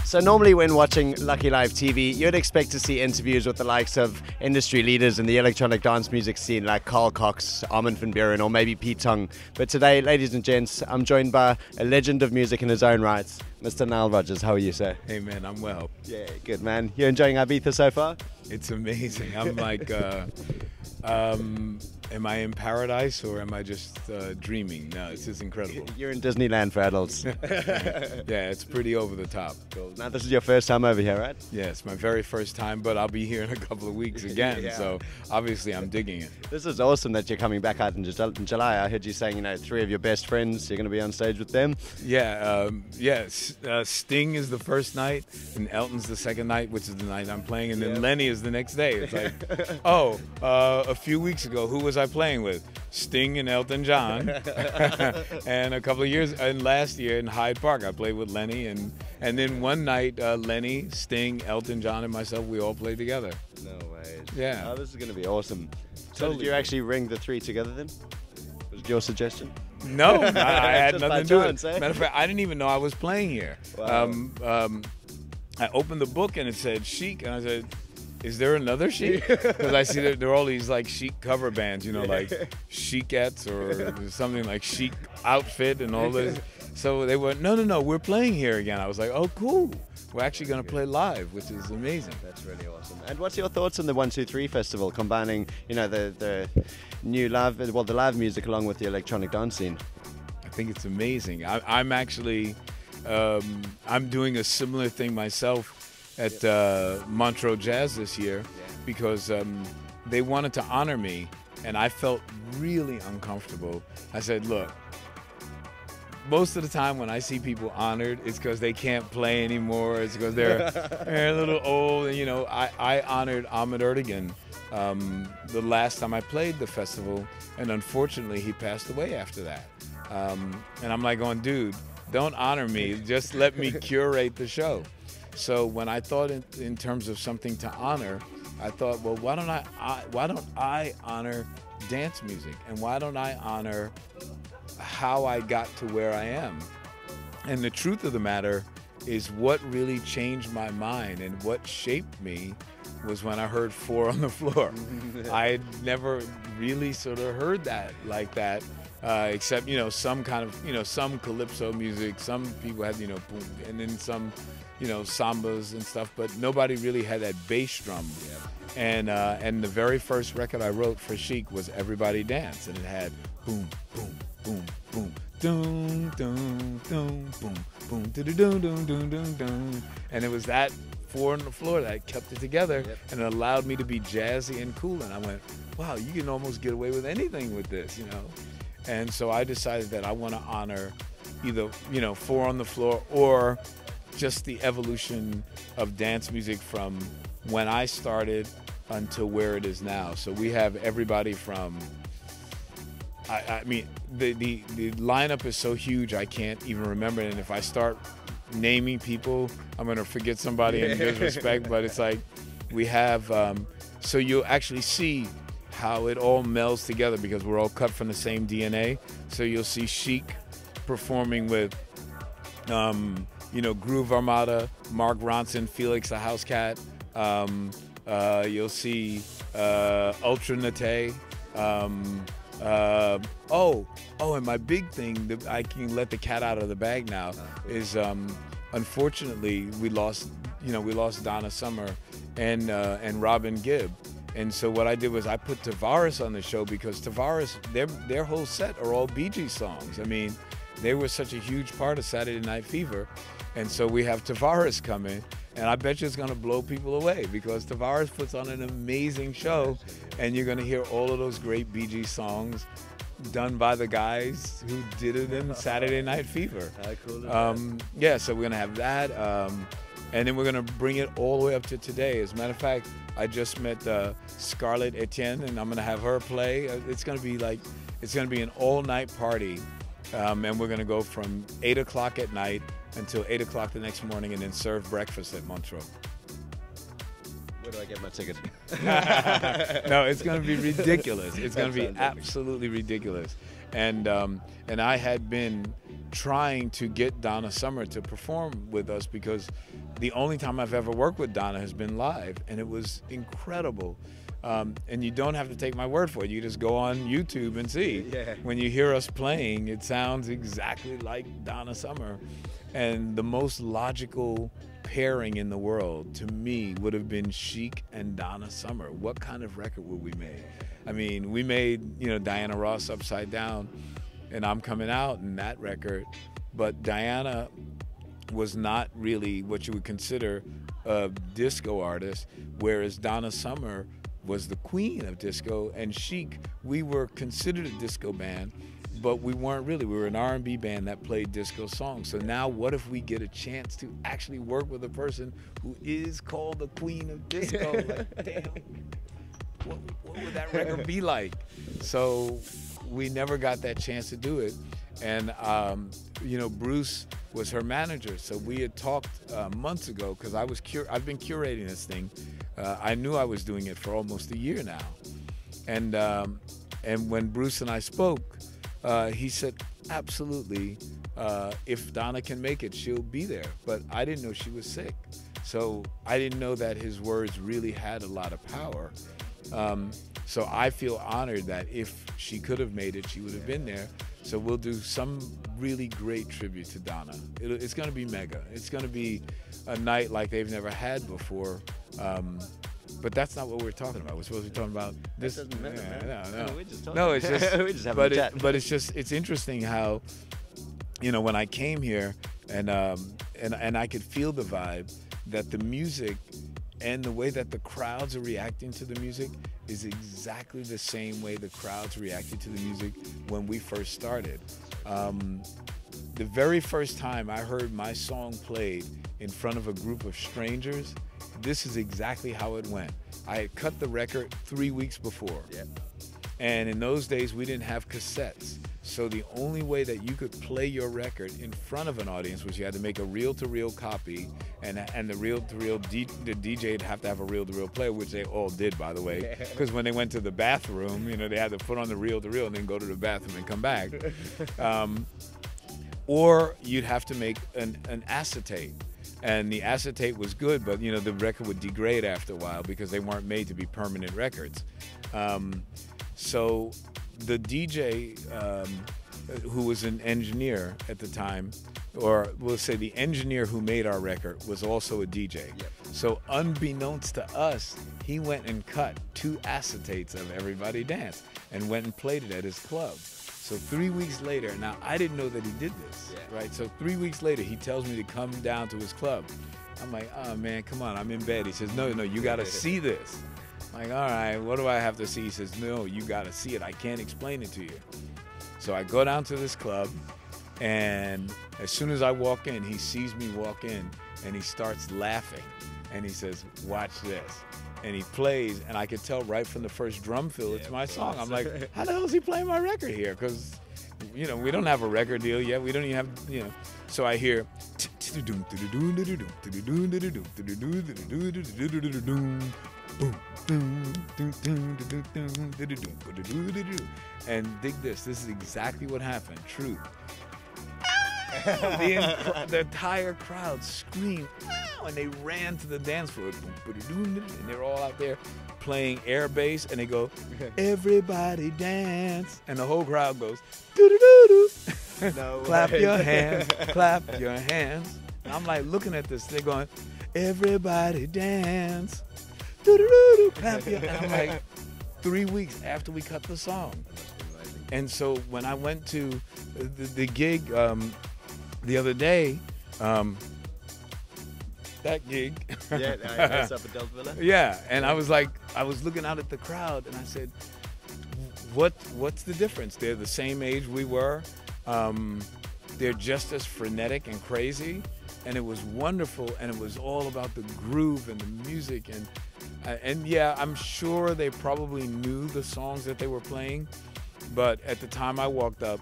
So normally when watching Lucky Live TV, you'd expect to see interviews with the likes of industry leaders in the electronic dance music scene like Carl Cox, Armin van Buuren, or maybe Pete Tong. But today, ladies and gents, I'm joined by a legend of music in his own right, Mr. Nile Rodgers. How are you, sir? Hey man, I'm well. Yeah, good man. You enjoying Ibiza so far? It's amazing. I'm like, am I in paradise or am I just dreaming? No, it's just incredible. You're in Disneyland for adults. Yeah, it's pretty over the top. Cool. Now this is your first time over here, right? Yeah, it's my very first time, but I'll be here in a couple of weeks again. Yeah. So obviously I'm digging it. This is awesome that you're coming back out in July. I heard you saying, 3 of your best friends, you're going to be on stage with them. Yeah, Sting is the first night, and Elton's the second night, which is the night I'm playing, and then Lenny is the next day. It's like, a few weeks ago, who was I playing with? Sting and Elton John. And a couple of years, and last year in Hyde Park, I played with Lenny, and then one night, Lenny, Sting, Elton John, and myself, we all played together. No way. Yeah. Oh, this is going to be awesome. So Totally. did you actually ring the 3 together then? Was it your suggestion? No, I had Just nothing by to do chance, with it. eh? Matter of fact, I didn't even know I was playing here. Wow. I opened the book and it said Chic, and I said, is there another Chic? Because I see that there are all these like Chic cover bands, like Chicettes or something like Chic Outfit and all this. So they went, no, we're playing here again. I was like, oh, cool. We're actually going to play live, which is amazing. That's really awesome. And what's your thoughts on the 123 festival, combining, the new live, the live music along with the electronic dance scene? I think it's amazing. I'm actually, I'm doing a similar thing myself at Montreux Jazz this year because they wanted to honor me, and I felt really uncomfortable. I said, look, most of the time when I see people honored, it's because they can't play anymore. It's because they're a little old. And, I honored Ahmet Ertegun the last time I played the festival, and unfortunately he passed away after that. And I'm like going, dude, don't honor me. Just let me curate the show. So when I thought in terms of something to honor, I thought, well, why don't I honor dance music, and why don't I honor how I got to where I am? And the truth of the matter is, what really changed my mind and what shaped me was when I heard 4 on the Floor. I had never really sort of heard that like that, except some kind of some calypso music. Some people had boom, and then some sambas and stuff, but nobody really had that bass drum. Yeah. And the very first record I wrote for Chic was Everybody Dance, and it had boom, boom, boom, boom, doom, doom, doom, boom, boom, doom, doom, doom, doom, doom, and it was that 4 on the Floor that kept it together, and it allowed me to be jazzy and cool. And I went, wow, you can almost get away with anything with this, And so I decided that I want to honor either 4 on the Floor or just the evolution of dance music from when I started until where it is now. So we have everybody from, I mean, the lineup is so huge I can't even remember it. And if I start naming people, I'm going to forget somebody and disrespect. But it's like we have, so you'll actually see how it all melds together because we're all cut from the same DNA. So you'll see Chic performing with, Groove Armada, Mark Ronson, Felix the House Cat. You'll see Ultra Nate. And my big thing that I can let the cat out of the bag now is, unfortunately, we lost Donna Summer and Robin Gibb. And so what I did was I put Tavares on the show because Tavares, their whole set are all Bee Gees songs. I mean, they were such a huge part of Saturday Night Fever. And so we have Tavares coming, and I bet you it's going to blow people away because Tavares puts on an amazing show, and you're going to hear all of those great Bee Gees songs done by the guys who did it in Saturday Night Fever. How cool is that? Yeah, so we're going to have that, and then we're going to bring it all the way up to today. As a matter of fact, I just met Scarlett Etienne, and I'm going to have her play. It's going to be an all-night party, and we're going to go from 8 o'clock at night until 8 o'clock the next morning, and then serve breakfast at Montreux. Where do I get my ticket? No, it's going to be ridiculous. It's going to be absolutely ridiculous. And I had been trying to get Donna Summer to perform with us because the only time I've ever worked with Donna has been live, and it was incredible. And you don't have to take my word for it. You just go on YouTube and see. Yeah. When you hear us playing, it sounds exactly like Donna Summer. And the most logical pairing in the world, to me, would have been Chic and Donna Summer. What kind of record would we make? I mean, we made, Diana Ross Upside Down, and I'm Coming Out in that record. But Diana was not really what you would consider a disco artist, whereas Donna Summer was the queen of disco, and Chic, we were considered a disco band, but we weren't really. We were an R&B band that played disco songs. So now what if we get a chance to actually work with a person who is called the queen of disco? Like, damn, what would that record be like? So we never got that chance to do it. And, Bruce was her manager. So we had talked months ago, because I've been curating this thing. I knew I was doing it for almost a year now. And when Bruce and I spoke, he said, absolutely, if Donna can make it, she'll be there. But I didn't know she was sick. So I didn't know that his words really had a lot of power. So I feel honored that if she could have made it, she would have been there. So we'll do some really great tribute to Donna. It's going to be mega. It's going to be a night like they've never had before. But that's not what we're talking about. We're supposed to be talking about this. That doesn't matter, man. No. We're just talking. No, it's just. We're just having a chat. But it's interesting how, when I came here and I could feel the vibe, that the music and the way that the crowds are reacting to the music is exactly the same way the crowds reacted to the music when we first started. The very first time I heard my song played in front of a group of strangers, this is exactly how it went. I had cut the record 3 weeks before. Yep. And in those days, we didn't have cassettes. So the only way that you could play your record in front of an audience was you had to make a reel-to-reel copy, and the reel-to-reel, the DJ would have to have a reel-to-reel player, which they all did, by the way, because when they went to the bathroom, they had to put on the reel-to-reel and then go to the bathroom and come back. Or you'd have to make an acetate. And the acetate was good, but the record would degrade after a while because they weren't made to be permanent records. So the DJ, who was an engineer at the time, or we'll say the engineer who made our record, was also a DJ. Yep. So unbeknownst to us, he went and cut 2 acetates of Everybody Dance and went and played it at his club. So 3 weeks later, now I didn't know that he did this, right? So 3 weeks later, he tells me to come down to his club. I'm like, oh man, come on, I'm in bed. He says, no, you gotta see this. I'm like, all right, what do I have to see? He says, no, you gotta see it. I can't explain it to you. So I go down to this club, and as soon as I walk in, he sees me walk in, and he starts laughing. And he says, watch this. And he plays, and I could tell right from the first drum fill, it's my song. I'm like, how the hell is he playing my record here? Because, we don't have a record deal yet. We don't even have, So I hear, and dig this. This is exactly what happened. Truth. The entire crowd screamed, and they ran to the dance floor, and they're all out there playing air bass, and they go, everybody dance, and the whole crowd goes, doo-doo-doo-doo. No clap way. your hands, clap your hands. And I'm like looking at this, they're going, everybody dance, doo-doo-doo-doo, clap your hands. I'm like, 3 weeks after we cut the song. And so when I went to the gig the other day, that gig. Yeah, that's up at Del Villa. Yeah, and I was looking out at the crowd, and I said, what's the difference? They're the same age we were. They're just as frenetic and crazy, and it was wonderful, and it was all about the groove and the music, and yeah, I'm sure they probably knew the songs that they were playing, but at the time I walked up,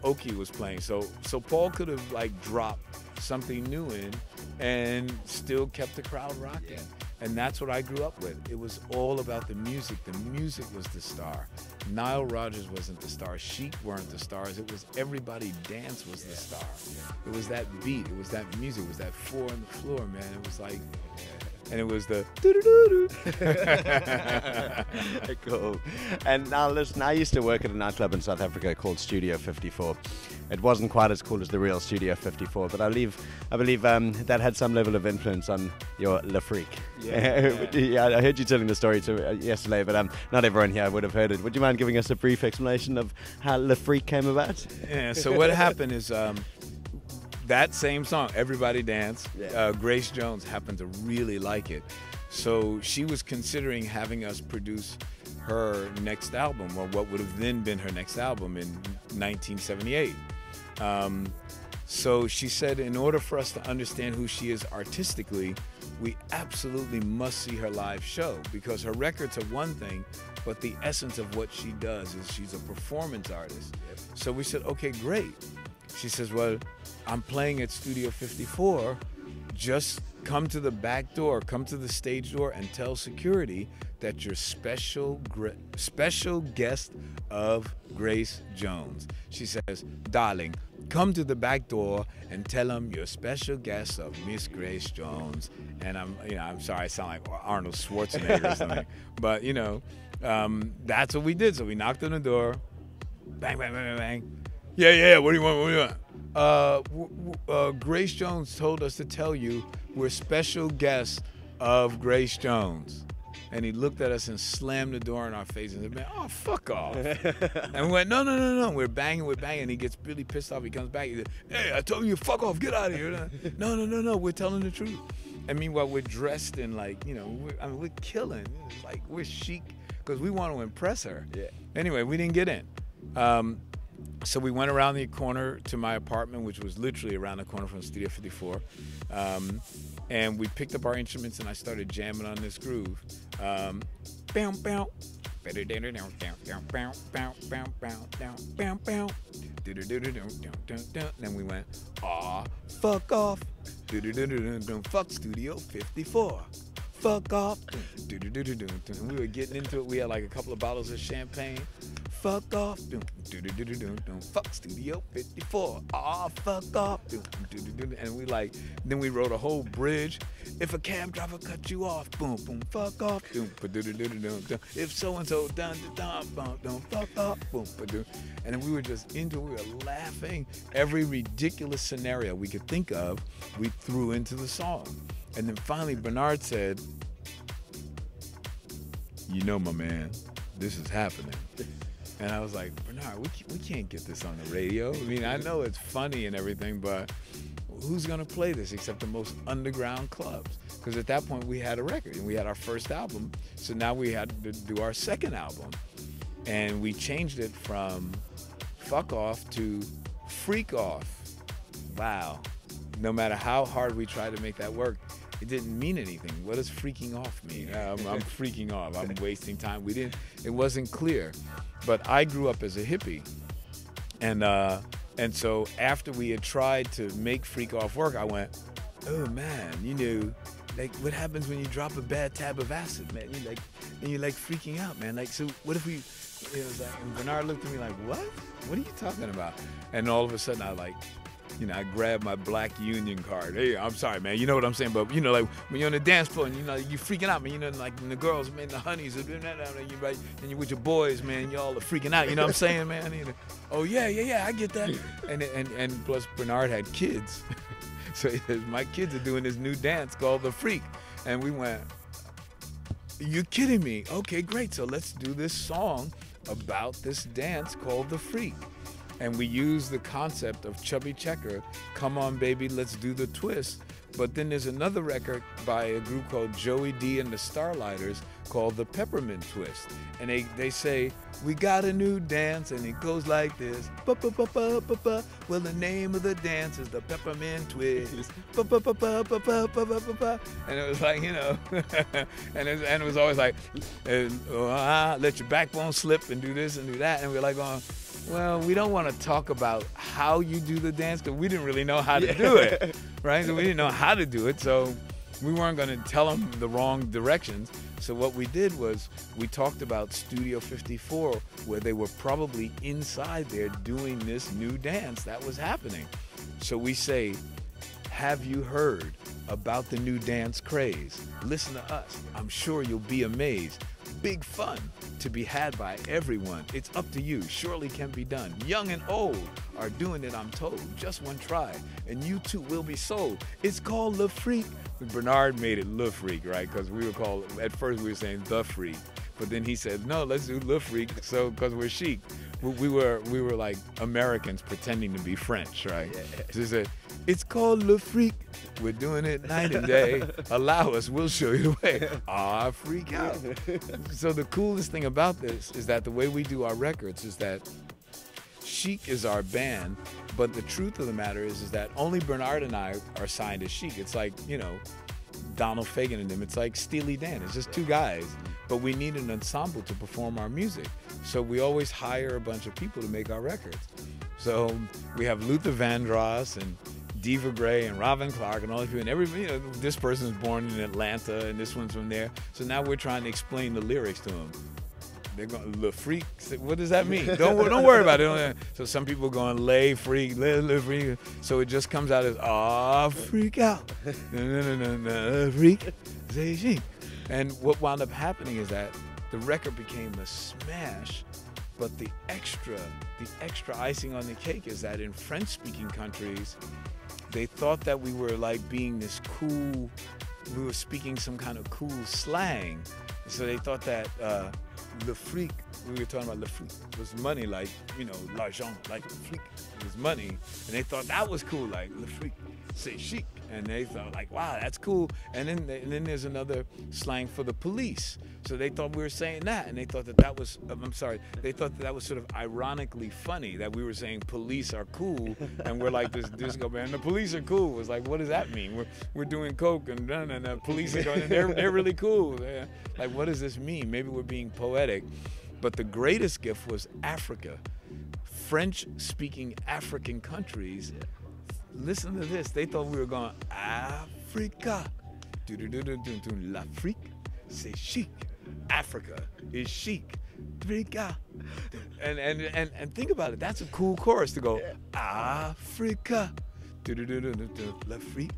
Oki was playing, so Paul could have dropped something new in and still kept the crowd rocking. And that's what I grew up with. It was all about the music. The music was the star. Nile Rodgers wasn't the star. Chic weren't the stars. It was Everybody Dance was the star. It was that beat. It was that music. It was that four on the floor, man. It was like, and it was the Cool. And now listen, I used to work at a nightclub in South Africa called Studio 54. It wasn't quite as cool as the real Studio 54, but I believe that had some level of influence on your Le Freak. Yeah, I heard you telling the story yesterday, but not everyone here would have heard it. Would you mind giving us a brief explanation of how Le Freak came about? Yeah, so what happened is that same song, Everybody Dance, Grace Jones happened to really like it. So she was considering having us produce her next album, or what would have then been her next album in 1978. So she said, in order for us to understand who she is artistically, we absolutely must see her live show, because her records are one thing, but the essence of what she does is she's a performance artist. So we said, okay, great. She says, well, I'm playing at Studio 54. Just come to the back door, come to the stage door, and tell security that you're special guest of Grace Jones. She says, darling, come to the back door and tell them you're special guest of Miss Grace Jones. And I'm sorry, I sound like Arnold Schwarzenegger or something, but that's what we did. So we knocked on the door, bang, bang, bang, bang, bang. Yeah, what do you want? What do you want? Grace Jones told us to tell you we're special guests of Grace Jones. And he looked at us and slammed the door in our face and said, man, oh, fuck off. And we went, no. We're banging. And he gets really pissed off. He comes back. He said, hey, I told you, fuck off. Get out of here. No. We're telling the truth. And meanwhile, we're dressed in we're killing. It's like we're chic because we want to impress her. Yeah. Anyway, we didn't get in. So we went around the corner to my apartment, which was literally around the corner from Studio 54. And we picked up our instruments and I started jamming on this groove. Then we went, aw, fuck off. Fuck Studio 54. Fuck off. And we were getting into it. We had like a couple of bottles of champagne. Fuck off. Fuck Studio 54. Aw, fuck off. And then we wrote a whole bridge. If a cab driver cut you off, boom, boom, fuck off. If so-and-so done, fuck off, boom, and then we were just we were laughing. Every ridiculous scenario we could think of, we threw into the song. And then finally Bernard said, my man, this is happening. And I was like, Bernard, we can't get this on the radio. I mean, I know it's funny and everything, but who's going to play this except the most underground clubs? Because at that point we had a record and we had our first album. So now we had to do our second album. And we changed it from Fuck Off to Freak Off. Wow. No matter how hard we tried to make that work, it didn't mean anything. What does freaking off mean? I'm freaking off. I'm wasting time. It wasn't clear. But I grew up as a hippie. And so after we had tried to make Freak Off work, I went, oh man, like what happens when you drop a bad tab of acid, man? You're freaking out, man. Like, so what if we, and Bernard looked at me like, what? What are you talking about? And all of a sudden I grabbed my black union card. Hey, I'm sorry, man. You know what I'm saying? But, like, when you're on the dance floor and, you're freaking out, man. Like, and the girls, man, the honeys, and you're with your boys, man, y'all are freaking out. You know what I'm saying, man? Oh, yeah, I get that. And plus, Bernard had kids. So he says, my kids are doing this new dance called The Freak. And we went, you're kidding me. Okay, great. So let's do this song about this dance called The Freak. And we use the concept of Chubby Checker, Come On Baby, Let's Do the Twist. But then there's another record by a group called Joey D and the Starlighters called the Peppermint Twist. And they say, we got a new dance and it goes like this. Ba-ba-ba-ba-ba-ba. Well, the name of the dance is the Peppermint Twist. Ba-ba-ba-ba-ba-ba-ba-ba. And it was like, and it was always like, let your backbone slip and do this and do that. And we're like, well, we don't want to talk about how you do the dance because we didn't really know how to do it, right? So we didn't know how to do it. So we weren't going to tell them the wrong directions. So what we did was we talked about Studio 54, where they were probably inside there doing this new dance that was happening. So we say, have you heard about the new dance craze? Listen to us. I'm sure you'll be amazed. Big fun to be had by everyone. It's up to you. Surely can be done. Young and old are doing it, I'm told. Just one try, and you too will be sold. It's called Le Freak. Bernard made it Le Freak, right? Because we were called, at first we were saying The Freak. But then he said, no, let's do Le Freak, so because we're chic. We were like Americans pretending to be French, right? Yeah. So he said, it's called Le Freak. We're doing it night and day. Allow us, we'll show you the way. Ah, freak out. So the coolest thing about this is that the way we do our records is that Chic is our band, but the truth of the matter is that only Bernard and I are signed as Chic. It's like, you know, Donald Fagen and them. It's like Steely Dan. It's just two guys. But we need an ensemble to perform our music. So we always hire a bunch of people to make our records. So we have Luther Vandross and Diva Gray and Robin Clark and all of you, and everybody, you know, this person's born in Atlanta and this one's from there. So now we're trying to explain the lyrics to them. They're going, Le Freak, what does that mean? Don't worry about it. So some people are going, lay freak, le freak. So it just comes out as, freak out. Freak, say chic. And what wound up happening is that the record became a smash, but the extra icing on the cake is that in French-speaking countries, they thought that we were like being this cool, we were speaking some kind of cool slang. So they thought that le fric, we were talking about le fric, was money, like, you know, l'argent, like fric was money. And they thought that was cool, like le fric, c'est chic. And they thought like, wow, that's cool. And then there's another slang for the police. So they thought we were saying that, and they thought that was, they thought that was sort of ironically funny that we were saying police are cool, and we're like this disco band, the police are cool. It was like, what does that mean? We're doing coke and the police are going, and they're really cool. Like, what does this mean? Maybe we're being poetic. But the greatest gift was Africa. French-speaking African countries, listen to this. They thought we were going, Africa. L'Afrique, c'est chic. Africa is chic. Africa. And think about it. That's a cool chorus to go, Africa. L'Afrique,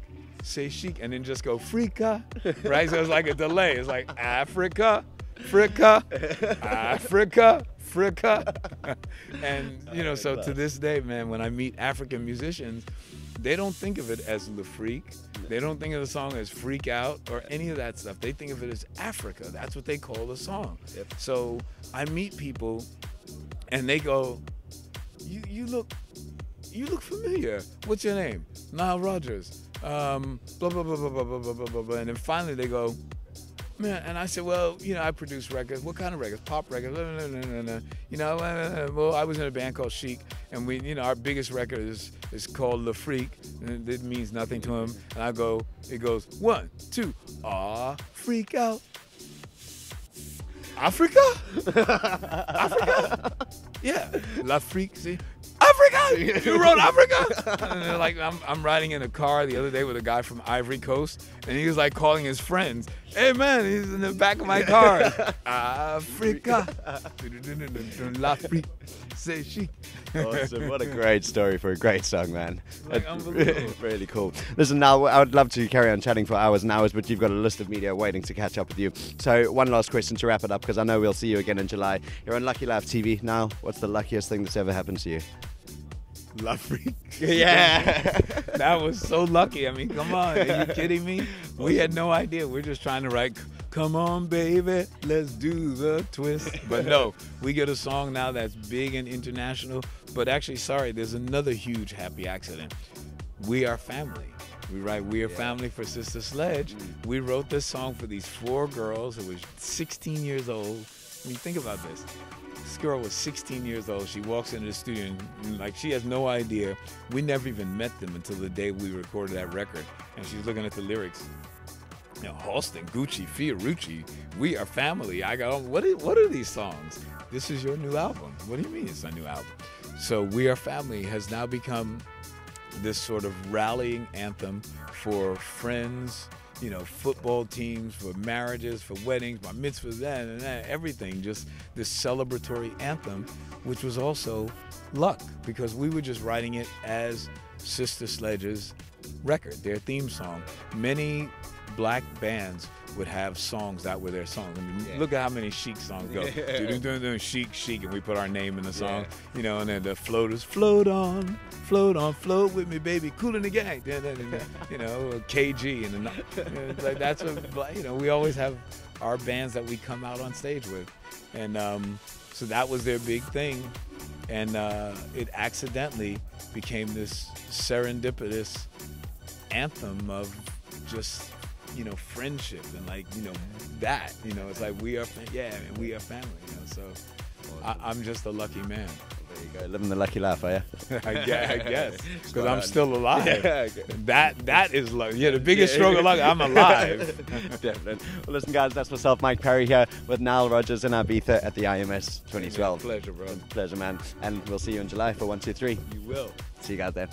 c'est chic. And then just go, Africa. Right? So it's like a delay. It's like Africa, Africa, Africa. Africa. And, you know, so to this day, man, when I meet African musicians, they don't think of it as Le Freak. They don't think of the song as Freak Out or any of that stuff. They think of it as Africa. That's what they call the song. Yep. So I meet people and they go, you look familiar. What's your name? Nile Rodgers. Blah, blah, blah, blah, blah, blah, blah, blah, blah. And then finally they go, man, and I said, well, you know, I produce records. What kind of records? Pop records. You know, well, I was in a band called Chic, and we, you know, our biggest record is called Le Freak, and it means nothing to him. And I go, it goes 1, 2, freak out. Africa? Africa? Yeah, La Freak, see? Africa! You wrote Africa? And like, I'm riding in a car the other day with a guy from Ivory Coast, and he was like calling his friends. Hey man, he's in the back of my car. Africa. L'Afrique, c'est chic. Awesome. What a great story for a great song, man. Like, unbelievable. Really cool. Listen, now, I would love to carry on chatting for hours and hours, but you've got a list of media waiting to catch up with you. So one last question to wrap it up, because I know we'll see you again in July. You're on Lucky Live TV now. What's the luckiest thing that's ever happened to you? L'Afrique. Yeah. That was so lucky. I mean, come on. Are you kidding me? We had no idea. We're just trying to write, come on, baby, let's do the twist. But no, we get a song now that's big and international. But actually, sorry, there's another huge happy accident. We Are Family. We write We Are Family for Sister Sledge. We wrote this song for these 4 girls who were 16 years old. I mean, think about this. This girl was 16 years old. She walks into the studio and like she has no idea. We never even met them until the day we recorded that record. And she's looking at the lyrics. You know, Halston, Gucci, Fiorucci, We Are Family. I go, what are these songs? This is your new album. What do you mean it's a new album? So We Are Family has now become this sort of rallying anthem for friends, you know, football teams, for marriages, for weddings, bar mitzvahs, and everything. Just this celebratory anthem, which was also luck, because we were just writing it as Sister Sledge's record, their theme song. Many black bands would have songs that were their songs. I mean, look at how many Chic songs go. Doing Chic, Chic, and we put our name in the song. You know, and then the floaters, float on, float with me, baby, cool in the gang. You know, KG, and like that's what, you know, we always have our bands that we come out on stage with, and so that was their big thing, and it accidentally became this serendipitous anthem of just, you know, friendship and, like, you know, that, you know, it's like we are family, you know, so I'm just a lucky man. There you go, living the lucky life, are you? I guess, because I'm still alive. That is luck. Yeah, the biggest stroke of luck, I'm alive. Definitely. Well, listen, guys, that's myself, Mike Parry, here with Nile Rodgers in Ibiza at the IMS 2012. Pleasure, bro. Pleasure, man. And we'll see you in July for 1, 2, 3. You will. See you guys then.